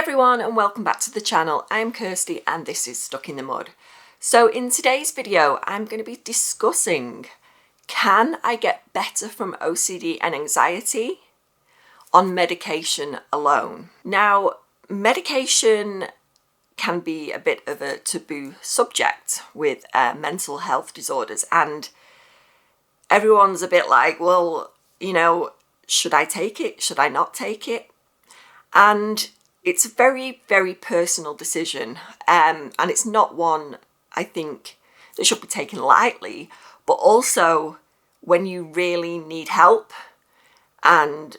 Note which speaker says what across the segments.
Speaker 1: everyone and welcome back to the channel. I'm Kirsty and this is Stuck in the Mud. So in today's video I'm going to be discussing, can I get better from OCD and anxiety on medication alone? Now, medication can be a bit of a taboo subject with mental health disorders, and everyone's a bit like, well, should I take it? Should I not take it? And it's a very, very personal decision, and it's not one I think that should be taken lightly, but also when you really need help and,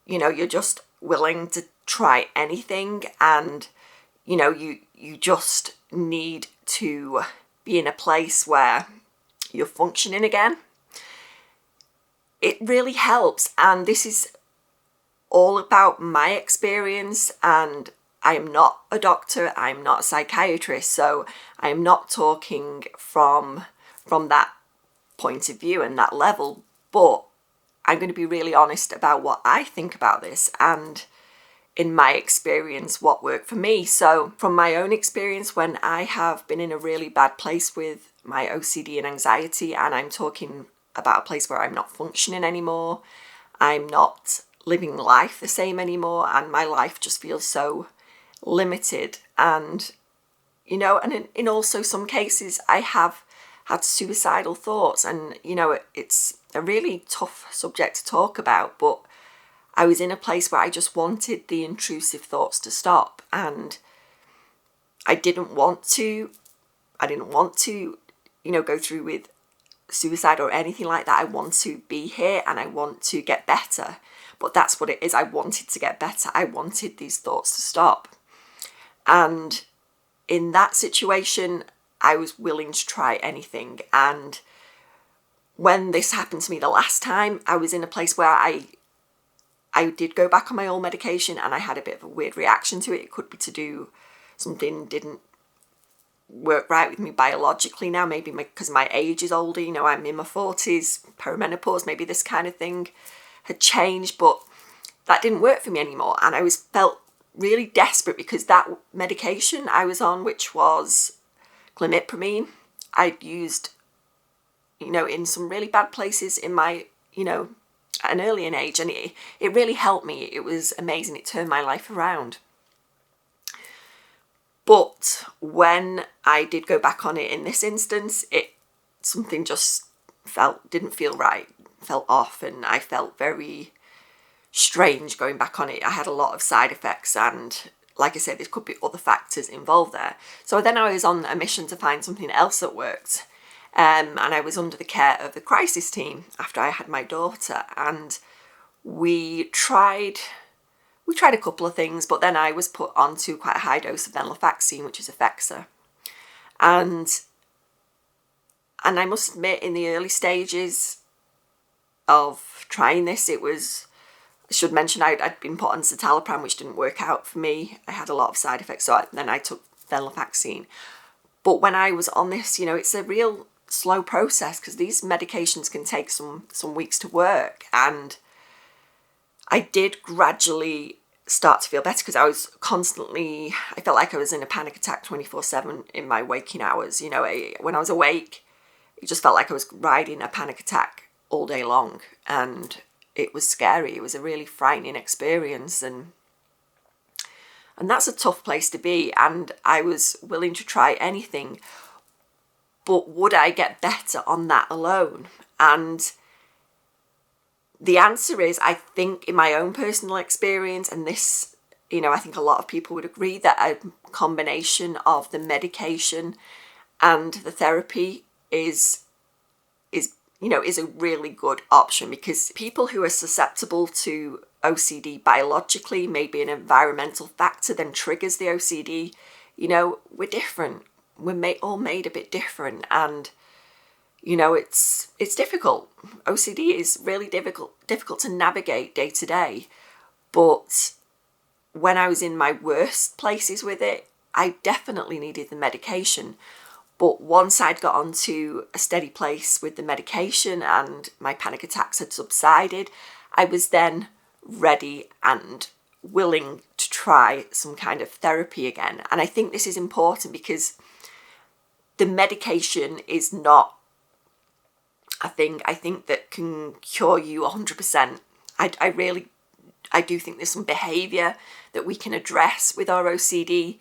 Speaker 1: you're just willing to try anything and, you just need to be in a place where you're functioning again. It really helps, and this is all about my experience, and I am not a doctor, I'm not a psychiatrist, so I am not talking from that point of view and that level, but I'm going to be really honest about what I think about this and in my experience what worked for me. So from my own experience, when I have been in a really bad place with my OCD and anxiety, and I'm talking about a place where I'm not functioning anymore, I'm not living life the same anymore, and my life just feels so limited, and and in also some cases I have had suicidal thoughts, and it's a really tough subject to talk about, but I was in a place where I just wanted the intrusive thoughts to stop, and I didn't want to go through with suicide or anything like that. I want to be here and I want to get better. But that's what it is. I wanted to get better. I wanted these thoughts to stop. And in that situation, I was willing to try anything. And when this happened to me the last time, I was in a place where I did go back on my old medication, and I had a bit of a weird reaction to it. It could be to do something didn't work right with me biologically now, maybe because my age is older, I'm in my 40s, perimenopause, maybe this kind of thing had changed, but that didn't work for me anymore, and I felt really desperate because that medication I was on, which was clomipramine, I'd used in some really bad places in my at an early age, and it really helped me. It was amazing. It turned my life around. But when I did go back on it in this instance, something just didn't feel right, felt off, and I felt very strange going back on it. I had a lot of side effects, and like I said, there could be other factors involved there. So then I was on a mission to find something else that worked, and I was under the care of the crisis team after I had my daughter, and we tried a couple of things, but then I was put onto quite a high dose of venlafaxine, which is Effexor. And I must admit, in the early stages of trying this, I should mention I'd been put on citalopram, which didn't work out for me. I had a lot of side effects, so then I took venlafaxine. But when I was on this, it's a real slow process because these medications can take some weeks to work, and I did gradually start to feel better because I felt like I was in a panic attack 24/7 in my waking hours. When I was awake, it just felt like I was riding a panic attack all day long, and it was scary. It was a really frightening experience, and that's a tough place to be, and I was willing to try anything, but would I get better on that alone? And the answer is, I think in my own personal experience, and this, I think a lot of people would agree, that a combination of the medication and the therapy is a really good option, because people who are susceptible to OCD biologically, maybe an environmental factor then triggers the OCD, we're different. We're all made a bit different, and it's difficult. OCD is really difficult to navigate day to day. But when I was in my worst places with it, I definitely needed the medication. But once I'd got onto a steady place with the medication and my panic attacks had subsided, I was then ready and willing to try some kind of therapy again. And I think this is important because the medication is not a thing I think that can cure you 100%. I do think there's some behaviour that we can address with our OCD,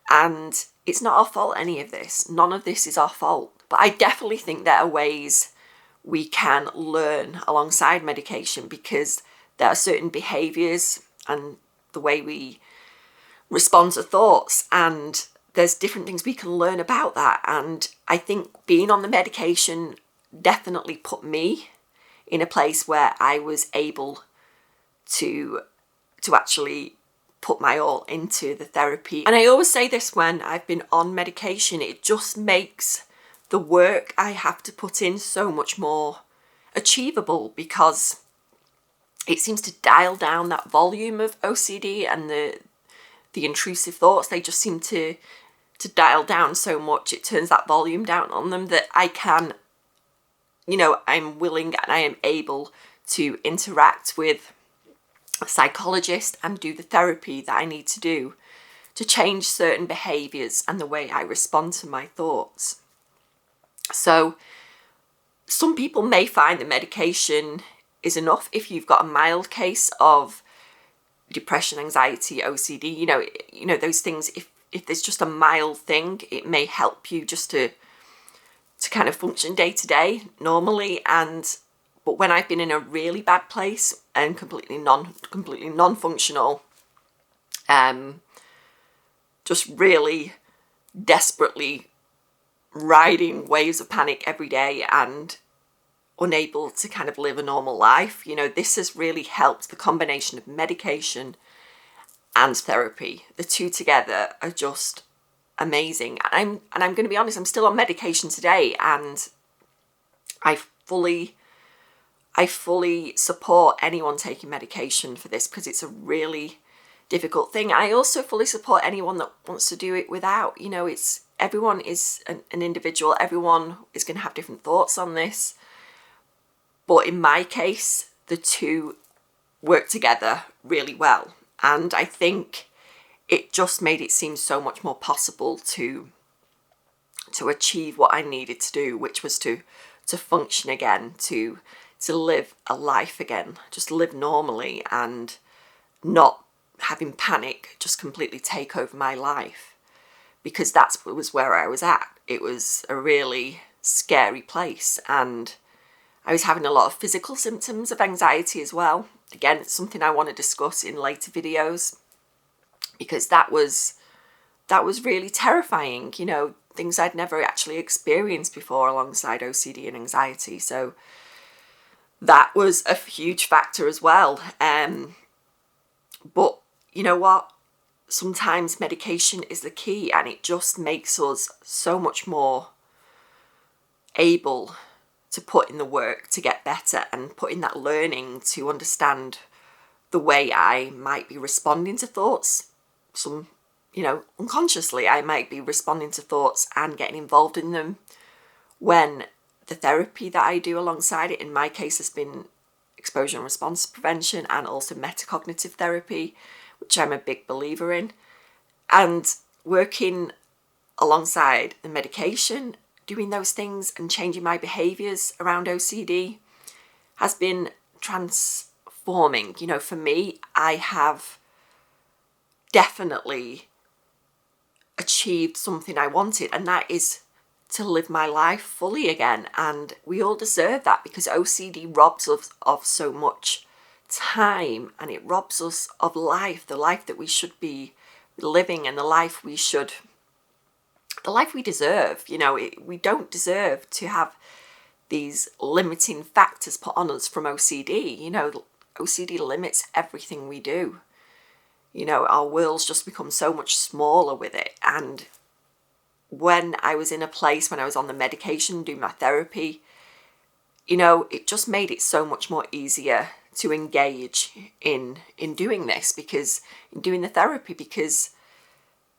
Speaker 1: and it's not our fault, any of this. None of this is our fault. But I definitely think there are ways we can learn alongside medication, because there are certain behaviours and the way we respond to thoughts, and there's different things we can learn about that. And I think being on the medication definitely put me in a place where I was able to actually put my all into the therapy. And I always say this when I've been on medication, it just makes the work I have to put in so much more achievable, because it seems to dial down that volume of OCD, and the intrusive thoughts, they just seem to dial down so much. It turns that volume down on them that I can, I'm willing and I am able to interact with a psychologist and do the therapy that I need to do to change certain behaviours and the way I respond to my thoughts. So some people may find the medication is enough if you've got a mild case of depression, anxiety, OCD, those things. If there's just a mild thing, it may help you just to kind of function day to day normally. But when I've been in a really bad place and completely non-functional, just really desperately riding waves of panic every day and unable to kind of live a normal life, this has really helped. The combination of medication and therapy, the two together are just amazing. And I'm going to be honest, I'm still on medication today, and I fully support anyone taking medication for this, because it's a really difficult thing. I also fully support anyone that wants to do it without. Everyone is an individual. Everyone is going to have different thoughts on this. But in my case, the two work together really well. And I think it just made it seem so much more possible to achieve what I needed to do, which was to function again, to live a life again, just live normally and not having panic just completely take over my life, because was where I was at. It was a really scary place, and I was having a lot of physical symptoms of anxiety as well. Again, it's something I want to discuss in later videos, because that was really terrifying, things I'd never actually experienced before alongside OCD and anxiety. So that was a huge factor as well. But you know what? Sometimes medication is the key, and it just makes us so much more able to put in the work to get better, and put in that learning to understand the way I might be responding to thoughts. Unconsciously, I might be responding to thoughts and getting involved in them, when the therapy that I do alongside it, in my case, has been exposure and response prevention, and also metacognitive therapy, which I'm a big believer in. And working alongside the medication, doing those things and changing my behaviours around OCD has been transforming. For me, I have definitely achieved something I wanted, and that is to live my life fully again. And we all deserve that, because OCD robs us of so much time, and it robs us of life, the life that we should be living, and the life we deserve. We don't deserve to have these limiting factors put on us from OCD. OCD limits everything we do. Our worlds just become so much smaller with it. And when I was in a place, when I was on the medication doing my therapy, it just made it so much more easier to engage in doing this, because in doing the therapy, because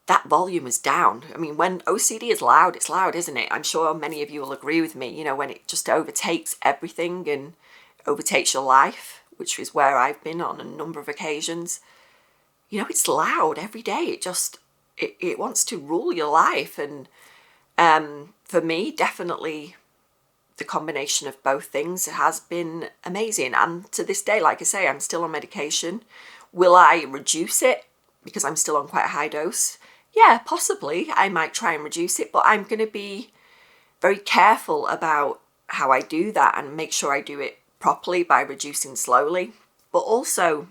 Speaker 1: that volume is down. I mean, when OCD is loud, it's loud, isn't it? I'm sure many of you will agree with me, when it just overtakes everything and overtakes your life, which is where I've been on a number of occasions. you know, it's loud every day. It wants to rule your life. And for me, definitely the combination of both things has been amazing. And to this day, like I say, I'm still on medication. Will I reduce it because I'm still on quite a high dose? Yeah, possibly. I might try and reduce it, but I'm going to be very careful about how I do that and make sure I do it properly by reducing slowly. But also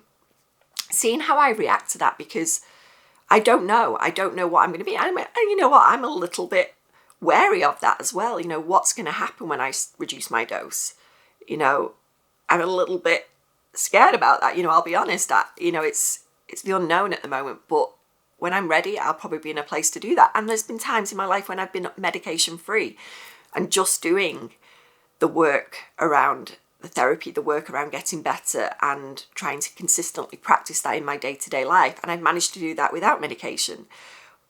Speaker 1: seeing how I react to that, because I don't know. I don't know what I'm going to be. And you know what? I'm a little bit wary of that as well. You know, what's going to happen when I reduce my dose? You know, I'm a little bit scared about that. You know, I'll be honest. You know, it's the unknown at the moment. But when I'm ready, I'll probably be in a place to do that. And there's been times in my life when I've been medication free and just doing the work around the therapy, the work around getting better and trying to consistently practice that in my day-to-day life. And I've managed to do that without medication.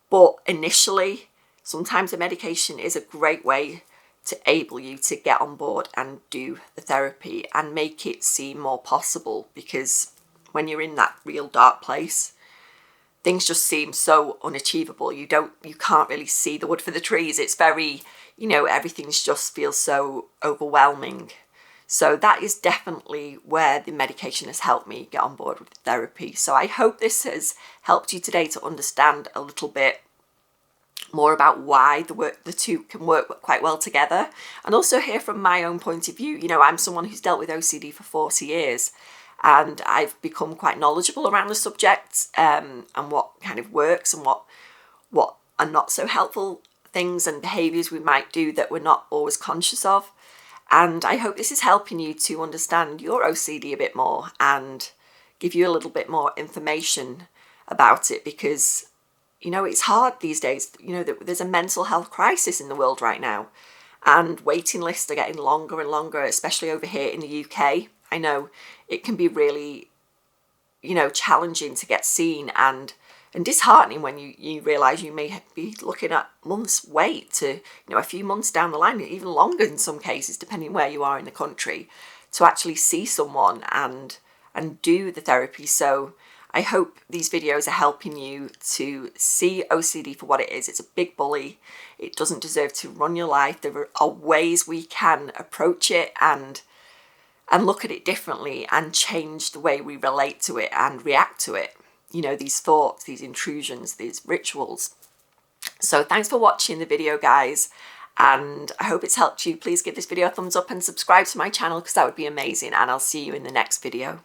Speaker 1: But initially, sometimes the medication is a great way to enable you to get on board and do the therapy and make it seem more possible, because when you're in that real dark place, things just seem so unachievable. You can't really see the wood for the trees. It's very, you know, everything's just feels so overwhelming. So that is definitely where the medication has helped me get on board with therapy. So I hope this has helped you today to understand a little bit more about why the two can work quite well together, and also hear from my own point of view. You know, I'm someone who's dealt with OCD for 40 years, and I've become quite knowledgeable around the subject, and what kind of works and what are not so helpful things and behaviours we might do that we're not always conscious of. And I hope this is helping you to understand your OCD a bit more and give you a little bit more information about it, because, you know, it's hard these days. You know, there's a mental health crisis in the world right now, and waiting lists are getting longer and longer, especially over here in the UK. I know it can be really, you know, challenging to get seen and disheartening when you realise you may be looking at months wait to, you know, a few months down the line, even longer in some cases, depending where you are in the country, to actually see someone and do the therapy. So I hope these videos are helping you to see OCD for what it is. It's a big bully. It doesn't deserve to run your life. There are ways we can approach it and look at it differently and change the way we relate to it and react to it. You know, these thoughts, these intrusions, these rituals. So thanks for watching the video, guys. And I hope it's helped you. Please give this video a thumbs up and subscribe to my channel, because that would be amazing. And I'll see you in the next video.